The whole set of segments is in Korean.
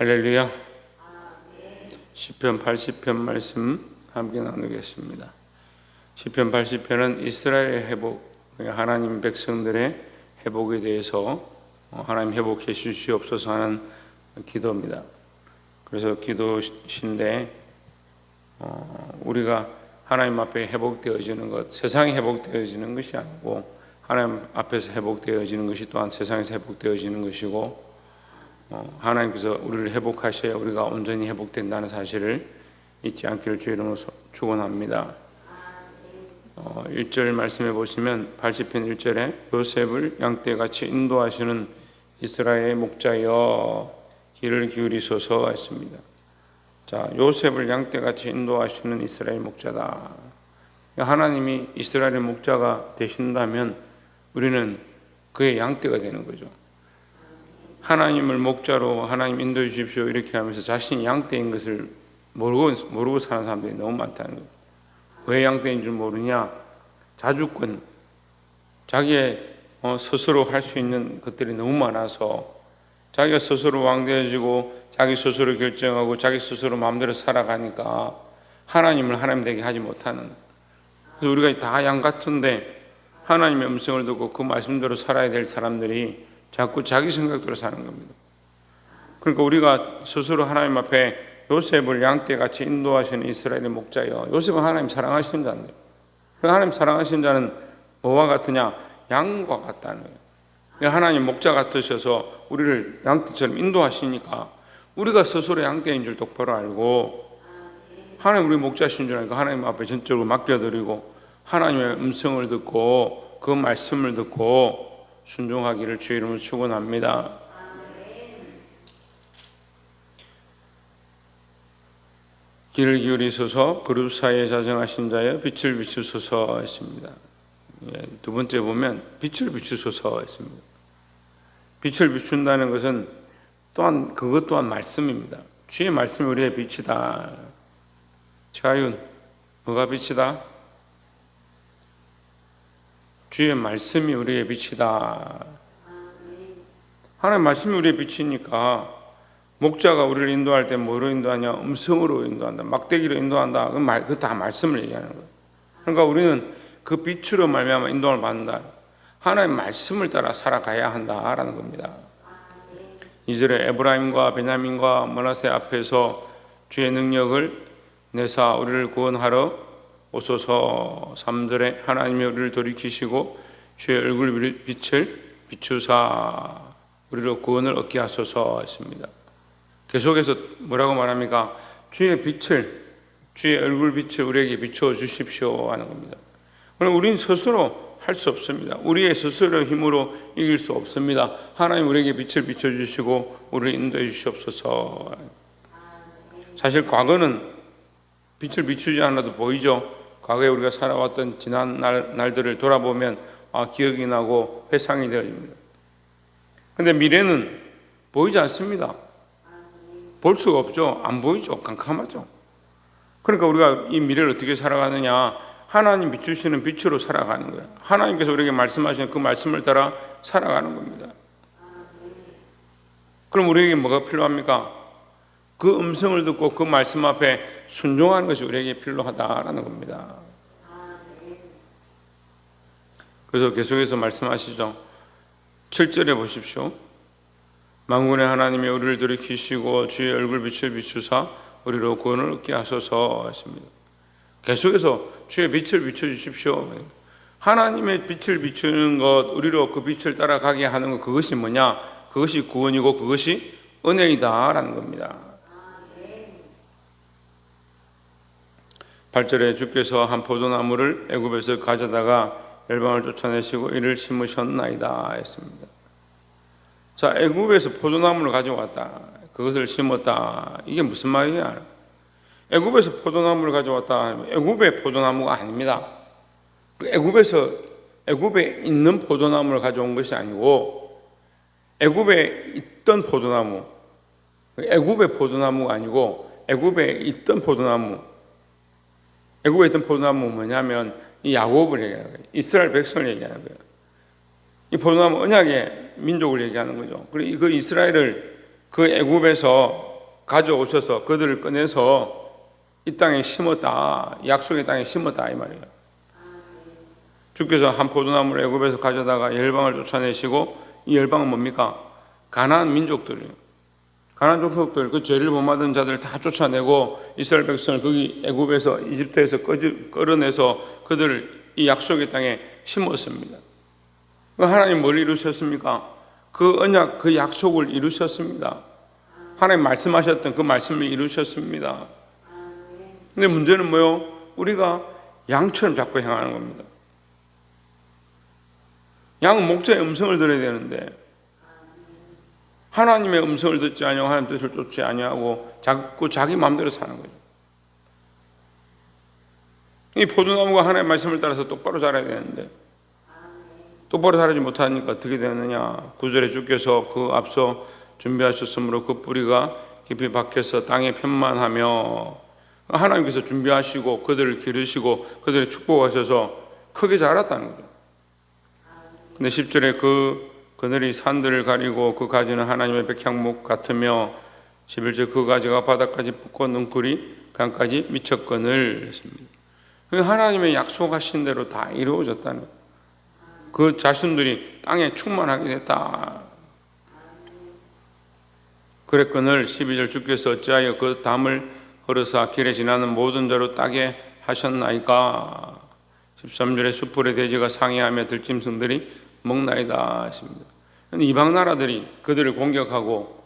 할렐루야. 시편 80편 말씀 함께 나누겠습니다. 시편 80편은 이스라엘의 회복, 하나님 백성들의 회복에 대해서 하나님 회복해 주시옵소서 하는 기도입니다. 그래서 기도신데 우리가 하나님 앞에 회복되어지는 것, 세상이 회복되어지는 것이 아니고 하나님 앞에서 회복되어지는 것이 또한 세상에서 회복되어지는 것이고, 하나님께서 우리를 회복하셔야 우리가 온전히 회복된다는 사실을 잊지 않기를 주의 이름으로 축원합니다. 1절 말씀해 보시면 80편 1절에 요셉을 양떼같이 인도하시는 이스라엘의 목자여 귀를 기울이소서 했습니다. 자, 요셉을 양떼같이 인도하시는 이스라엘 목자다. 하나님이 이스라엘의 목자가 되신다면 우리는 그의 양떼가 되는 거죠. 하나님을 목자로 하나님 인도해 주십시오 이렇게 하면서 자신이 양떼인 것을 모르고 사는 사람들이 너무 많다는 거예요. 왜 양떼인 줄 모르냐? 자주권, 자기의 스스로 할 수 있는 것들이 너무 많아서 자기가 스스로 왕되어지고 자기 스스로 결정하고 자기 스스로 마음대로 살아가니까 하나님을 하나님 되게 하지 못하는, 그래서 우리가 다 양 같은데 하나님의 음성을 듣고 그 말씀대로 살아야 될 사람들이 자꾸 자기 생각대로 사는 겁니다. 그러니까 우리가 스스로 하나님 앞에 요셉을 양떼같이 인도하시는 이스라엘의 목자여, 요셉은 하나님 사랑하시는 자인데, 하나님 사랑하시는 자는 뭐와 같으냐? 양과 같다는 거예요. 하나님 목자 같으셔서 우리를 양떼처럼 인도하시니까 우리가 스스로 양떼인 줄 똑바로 알고 하나님 우리 목자신 줄 알고 하나님 앞에 전적으로 맡겨드리고 하나님의 음성을 듣고 그 말씀을 듣고 순종하기를 주의 이름으로 축원합니다. 귀를 기울이소서 그룹 사이에 자정하신 자여 빛을 비추소서 했습니다. 두 번째 보면 빛을 비추소서 했습니다. 빛을 비춘다는 것은 또한 그것 또한 말씀입니다. 주의 말씀이 우리의 빛이다. 차윤, 뭐가 빛이다? 주의 말씀이 우리의 빛이다. 하나님 말씀이 우리의 빛이니까 목자가 우리를 인도할 때 뭐로 인도하냐? 음성으로 인도한다. 막대기로 인도한다. 그거 다 말씀을 얘기하는 거예요. 그러니까 우리는 그 빛으로 말미암아 인도를 받는다. 하나님 말씀을 따라 살아가야 한다라는 겁니다. 이스라엘 에브라임과 베냐민과 므낫세 앞에서 주의 능력을 내사 우리를 구원하러 오소서. 3절에 하나님이 우리를 돌이키시고 주의 얼굴 빛을 비추사 우리로 구원을 얻게 하소서 했습니다. 계속해서 뭐라고 말합니까? 주의 빛을, 주의 얼굴 빛을 우리에게 비춰 주십시오 하는 겁니다. 그럼 우리는 스스로 할 수 없습니다. 우리의 스스로 힘으로 이길 수 없습니다. 하나님 우리에게 빛을 비춰주시고 우리를 인도해 주시옵소서. 사실 과거는 빛을 비추지 않아도 보이죠. 과거에 우리가 살아왔던 지난 날들을 돌아보면 기억이 나고 회상이 되어집니다. 그런데 미래는 보이지 않습니다. 볼 수가 없죠. 안 보이죠. 깜깜하죠. 그러니까 우리가 이 미래를 어떻게 살아가느냐? 하나님 비추시는 빛으로 살아가는 거예요. 하나님께서 우리에게 말씀하시는 그 말씀을 따라 살아가는 겁니다. 그럼 우리에게 뭐가 필요합니까? 그 음성을 듣고 그 말씀 앞에 순종하는 것이 우리에게 필요하다라는 겁니다. 그래서 계속해서 말씀하시죠. 7절에 보십시오. 만군의 하나님이 우리를 돌이키시고 주의 얼굴 빛을 비추사 우리로 구원을 얻게 하소서 했습니다. 계속해서 주의 빛을 비춰주십시오. 하나님의 빛을 비추는 것, 우리로 그 빛을 따라가게 하는 것, 그것이 뭐냐? 그것이 구원이고 그것이 은혜이다라는 겁니다. 8절에 주께서 한 포도나무를 애굽에서 가져다가 열방을 쫓아내시고 이를 심으셨나이다 했습니다. 자, 애굽에서 포도나무를 가져왔다. 그것을 심었다. 이게 무슨 말이냐? 애굽에서 포도나무를 가져왔다. 애굽의 포도나무가 아닙니다. 애굽에 있는 포도나무를 가져온 것이 아니고 애굽에 있던 포도나무, 애굽의 포도나무가 아니고 애굽에 있던 포도나무. 애굽에 있던 포도나무 뭐냐면 이 야곱을 얘기하는 거예요. 이스라엘 백성을 얘기하는 거예요. 이 포도나무 언약의 민족을 얘기하는 거죠. 그리고 그 이스라엘을 그 애굽에서 가져오셔서 그들을 꺼내서 이 땅에 심었다. 약속의 땅에 심었다 이 말이에요. 주께서 한 포도나무를 애굽에서 가져다가 열방을 쫓아내시고, 이 열방은 뭡니까? 가나안 민족들이에요. 가나안 족속들, 그 죄를 범하던 자들 다 쫓아내고 이스라엘 백성을 거기 애굽에서, 이집트에서 끌어내서 그들을 이 약속의 땅에 심었습니다. 하나님 뭘 이루셨습니까? 그 언약, 그 약속을 이루셨습니다. 하나님 말씀하셨던 그 말씀을 이루셨습니다. 근데 문제는 뭐요? 우리가 양처럼 자꾸 행하는 겁니다. 양은 목자의 음성을 들어야 되는데 하나님의 음성을 듣지 아니하고 하나님 뜻을 쫓지 아니하고 자꾸 자기 마음대로 사는 거죠. 이 포도나무가 하나님의 말씀을 따라서 똑바로 자라야 되는데 똑바로 자라지 못하니까 어떻게 되느냐? 9절에 주께서 그 앞서 준비하셨으므로 그 뿌리가 깊이 박혀서 땅에 편만하며, 하나님께서 준비하시고 그들을 기르시고 그들을 축복하셔서 크게 자랐다는 거죠. 근데 10절에 그 그늘이 산들을 가리고 그 가지는 하나님의 백향목 같으며, 11절 그 가지가 바닥까지 뻗고 능쿨이 강까지 미쳤거늘 했습니다. 하나님의 약속하신 대로 다 이루어졌다는 거예요. 그 자손들이 땅에 충만하게 됐다. 그랬거늘 12절 주께서 어찌하여 그 담을 걸어서 길에 지나는 모든 자로 따게 하셨나이까. 13절에 숯불의 돼지가 상해하며 들짐승들이 먹나이다 했습니다. 이방 나라들이 그들을 공격하고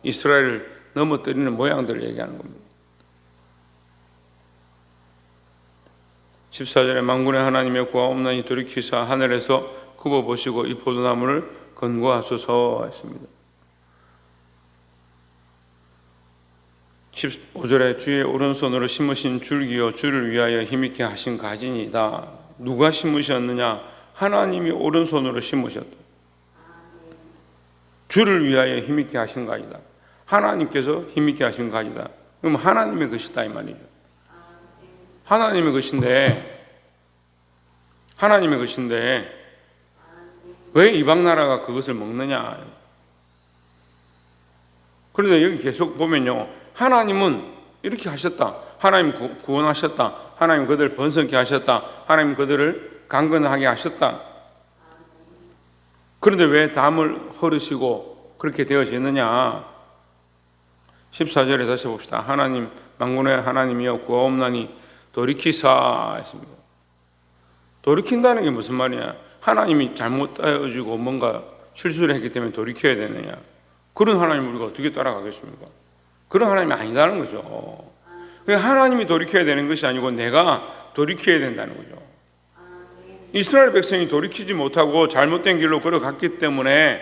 이스라엘을 넘어뜨리는 모양들을 얘기하는 겁니다. 14절에 만군의 하나님의 구하옵나니 돌이키사 하늘에서 굽어보시고 이 포도나무를 건고하소서 했습니다. 15절에 주의 오른손으로 심으신 줄기요 주를 위하여 힘있게 하신 가지니이다. 누가 심으셨느냐? 하나님이 오른손으로 심으셨다. 주를 위하여 힘있게 하신 가지다. 하나님께서 힘있게 하신 가지다. 그럼 하나님의 것이다 이 말이죠. 하나님의 것인데 왜 이방 나라가 그것을 먹느냐? 그런데 여기 계속 보면요, 하나님은 이렇게 하셨다. 하나님 구원하셨다. 하나님 그들을 번성케 하셨다. 하나님 그들을 강건하게 하셨다. 그런데 왜 담을 헐으시고 그렇게 되어지느냐? 14절에 다시 봅시다. 하나님 만군의 하나님이여 구하옵나니 돌이키사 했습니다. 돌이킨다는 게 무슨 말이냐? 하나님이 잘못 따져주고 뭔가 실수를 했기 때문에 돌이켜야 되느냐? 그런 하나님을 우리가 어떻게 따라가겠습니까? 그런 하나님이 아니다는 거죠. 하나님이 돌이켜야 되는 것이 아니고 내가 돌이켜야 된다는 거죠. 이스라엘 백성이 돌이키지 못하고 잘못된 길로 걸어갔기 때문에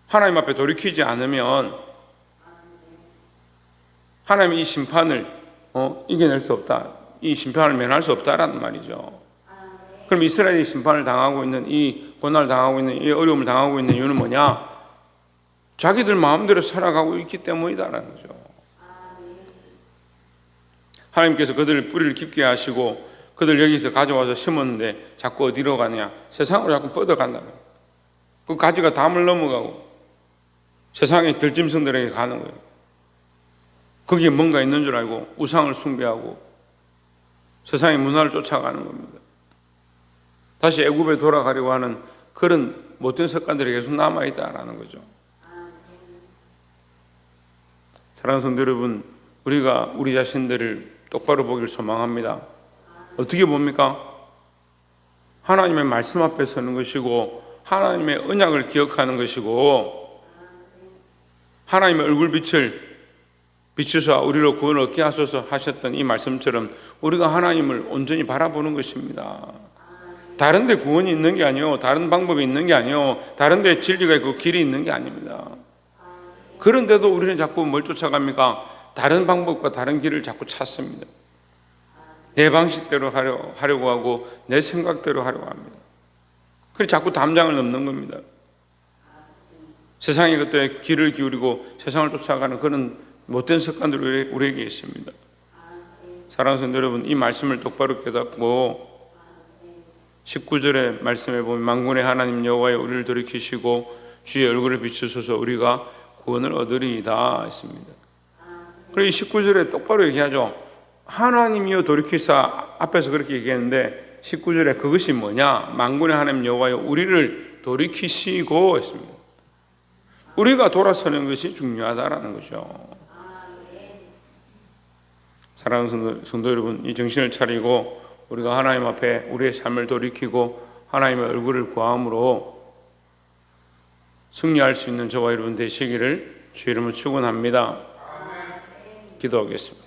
하나님 앞에 돌이키지 않으면 하나님이 이 심판을 이겨낼 수 없다. 이 심판을 면할 수 없다라는 말이죠. 그럼 이스라엘이 심판을 당하고 있는, 이 고난을 당하고 있는, 이 어려움을 당하고 있는 이유는 뭐냐? 자기들 마음대로 살아가고 있기 때문이다라는 거죠. 하나님께서 그들을 뿌리를 깊게 하시고 그들 여기서 가져와서 심었는데 자꾸 어디로 가냐? 세상으로 자꾸 뻗어간다는 거예요. 그 가지가 담을 넘어가고 세상의 들짐승들에게 가는 거예요. 거기에 뭔가 있는 줄 알고 우상을 숭배하고 세상의 문화를 쫓아가는 겁니다. 다시 애굽에 돌아가려고 하는 그런 못된 습관들이 계속 남아있다라는 거죠. 사랑하는 성도 여러분, 우리가 우리 자신들을 똑바로 보기를 소망합니다. 어떻게 봅니까? 하나님의 말씀 앞에 서는 것이고 하나님의 언약을 기억하는 것이고 하나님의 얼굴빛을 비추사 우리로 구원을 얻게 하소서 하셨던 이 말씀처럼 우리가 하나님을 온전히 바라보는 것입니다. 다른 데 구원이 있는 게 아니요, 다른 방법이 있는 게 아니요, 다른 데 진리가 있고 길이 있는 게 아닙니다. 그런데도 우리는 자꾸 뭘 쫓아갑니까? 다른 방법과 다른 길을 자꾸 찾습니다. 내 방식대로 하려고 하고 내 생각대로 하려고 합니다. 그래서 자꾸 담장을 넘는 겁니다. 세상의 것들에 귀를 기울이고 세상을 쫓아가는 그런 못된 습관들이 우리에게 있습니다. 사랑하는 성도 여러분, 이 말씀을 똑바로 깨닫고 19절의 말씀에 보면 만군의 하나님 여호와여 우리를 돌이키시고 주의 얼굴을 비추소서 우리가 구원을 얻으리이다 했습니다. 그리고 19절에 똑바로 얘기하죠. 하나님이여 돌이키사, 앞에서 그렇게 얘기했는데 19절에 그것이 뭐냐? 만군의 하나님 여호와여 우리를 돌이키시고 했습니다. 우리가 돌아서는 것이 중요하다라는 거죠. 사랑하는 성도 여러분, 이 정신을 차리고 우리가 하나님 앞에 우리의 삶을 돌이키고 하나님의 얼굴을 구함으로 승리할 수 있는 저와 여러분 되시기를 주 이름으로 축원합니다. 기도하겠습니다.